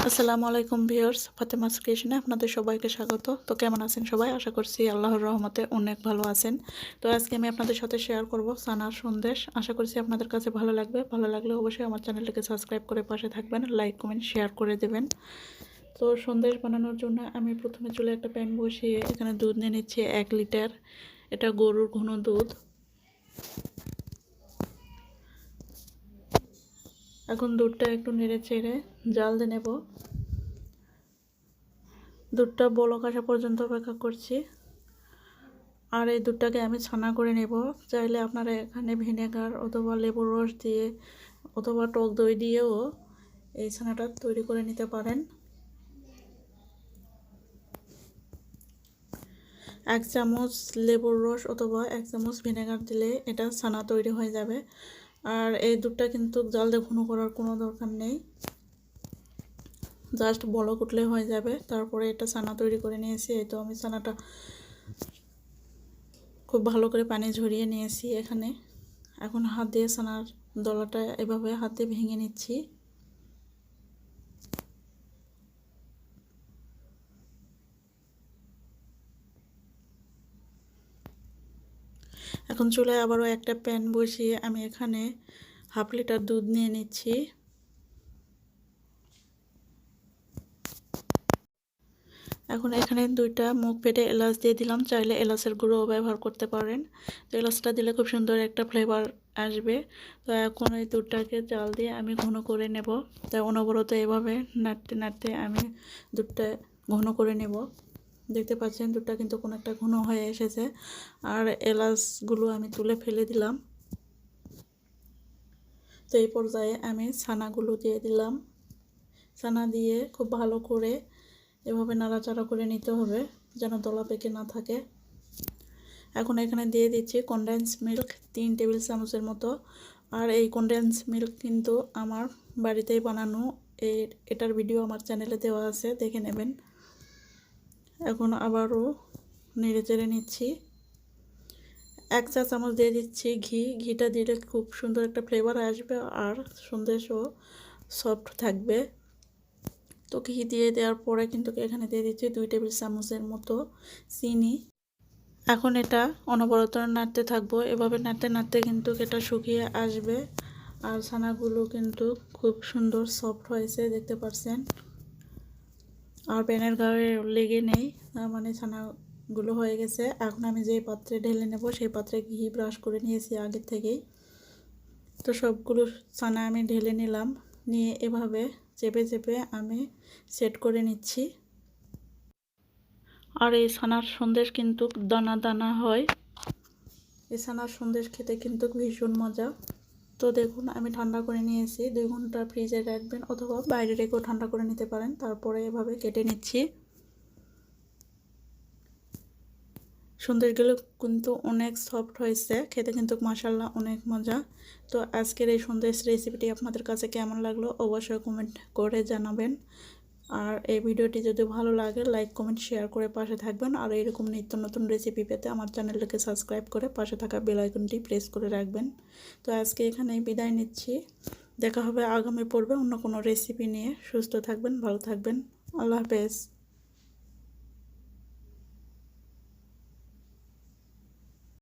আসসালামু আলাইকুম ভিউয়ার্স, ফাতেমাস ক্রিয়েশনে আপনাদের সবাইকে স্বাগত। তো কেমন আছেন সবাই? আশা করছি আল্লাহর রহমতে অনেক ভালো আছেন। তো আজকে আমি আপনাদের সাথে শেয়ার করব সানার সন্দেশ। আশা করছি আপনাদের কাছে ভালো লাগবে। ভালো লাগলে অবশ্যই আমার চ্যানেলটিকে সাবস্ক্রাইব করে পাশে থাকবেন, লাইক কমেন্ট শেয়ার করে দেবেন। তো সন্দেশ বানানোর জন্য আমি প্রথমে চুলে একটা প্যান বসিয়ে এখানে দুধ নিয়ে নিচ্ছি 1 লিটার। এটা গরুর ঘন দুধ। এখন দুধটা একটু নেড়ে চেড়ে জাল দিয়ে নেব। দুধটা বলক আসা পর্যন্ত অপেক্ষা করছি। আর এই দুধটাকে আমি ছানা করে নেব। চাইলে আপনারা এখানে ভিনেগার অথবা লেবুর রস দিয়ে অথবা টক দই দিয়েও এই ছানাটা তৈরি করে নিতে পারেন। 1 চামচ লেবুর রস অথবা 1 চামচ ভিনেগার দিলে এটা ছানা তৈরি হয়ে যাবে। আর এই দুধটা কিন্তু জাল দিয়ে ঘন করার কোনো দরকার নেই, জাস্ট বলক উঠলে হয়ে যাবে। তারপরে এটা ছানা তৈরি করে নিয়েছি। এই তো আমি ছানাটা খুব ভালো করে পানি ঝরিয়ে নিয়েছি এখানে। এখন হাত দিয়ে ছানার দলাটা এভাবে হাতে ভেঙে নিচ্ছি। এখন চুলায় আবারও একটা প্যান বসিয়ে আমি এখানে 1/2 লিটার দুধ নিয়ে নিচ্ছি। এখন এখানে 2টা মুখ ফেটে এলাচ দিয়ে দিলাম। চাইলে এলাচের গুঁড়োও ব্যবহার করতে পারেন। তো এলাচটা দিলে খুব সুন্দর একটা ফ্লেভার আসবে। তো এখন এই দুধটাকে জাল দিয়ে আমি ঘন করে নেব। তাই অনবরত এভাবে নাড়তে নাড়তে আমি দুধটা ঘন করে নেব। দেখতে পাচ্ছেন দুধটা কিন্তু কোনো একটা ঘন হয়ে এসেছে। আর এলাচগুলো আমি তুলে ফেলে দিলাম। তো এই পর্যায়ে আমি ছানাগুলো দিয়ে দিলাম। ছানা দিয়ে খুব ভালো করে এভাবে নাড়াচাড়া করে নিতে হবে যেন দলা পেকে না থাকে। এখন এখানে দিয়ে দিচ্ছি কনডেন্স মিল্ক 3 টেবিল চামচের মতো। আর এই কনডেন্স মিল্ক কিন্তু আমার বাড়িতেই বানানো। এটার ভিডিও আমার চ্যানেলে দেওয়া আছে, দেখে নেবেন। এখন আবারও নেড়ে চেড়ে নিচ্ছি। 1 চা চামচ দিয়ে দিচ্ছি ঘি। ঘিটা দিলে খুব সুন্দর একটা ফ্লেভার আসবে আর সন্দেশও সফট থাকবে। তো ঘি দিয়ে দেওয়ার পরে কিন্তু এখানে দিয়ে দিচ্ছি 2 টেবিল চামচের মতো চিনি। এখন এটা অনবরত নাড়তে থাকবো। এভাবে নাড়তে নাড়তে কিন্তু এটা শুকিয়ে আসবে। আর ছানাগুলো কিন্তু খুব সুন্দর সফট হয়েছে, দেখতে পাচ্ছেন। আর প্যানের গায়ে লেগে নেই, তার মানে ছানাগুলো হয়ে গেছে। এখন আমি যে পাত্রে ঢেলে নেব সেই পাত্রে ঘি ব্রাশ করে নিয়েছি আগে থেকেই। তো সবগুলো ছানা আমি ঢেলে নিলাম। নিয়ে এভাবে চেপে চেপে আমি সেট করে নিচ্ছি। আর এই ছানার সন্দেশ কিন্তু দানা দানা হয়। এই ছানার সন্দেশ খেতে কিন্তু ভীষণ মজা। তো দেখুন আমি ঠান্ডা করে নিয়েছি। 2 ঘন্টা ফ্রিজে রাখবেন অথবা বাইরে রেখেও ঠান্ডা করে নিতে পারেন। তারপরে এভাবে কেটে নিচ্ছি। সন্দেশগুলো কিন্তু অনেক সফট হয়েছে, খেতে কিন্তু মাশাআল্লাহ অনেক মজা। তো আজকের এই সন্দেশ রেসিপিটি আপনাদের কাছে কেমন লাগলো অবশ্যই কমেন্ট করে জানাবেন। আর এই ভিডিওটি যদি ভালো লাগে লাইক কমেন্ট শেয়ার করে পাশে থাকবেন। আর এরকম নিত্য নতুন রেসিপি পেতে আমার চ্যানেলটিকে সাবস্ক্রাইব করে পাশে থাকা বেল আইকনটি প্রেস করে রাখবেন। তো আজকে এখানেই বিদায় নিচ্ছি। দেখা হবে আগামী পর্বে অন্য কোনো রেসিপি নিয়ে। সুস্থ থাকবেন, ভালো থাকবেন। আল্লাহ হাফেজ।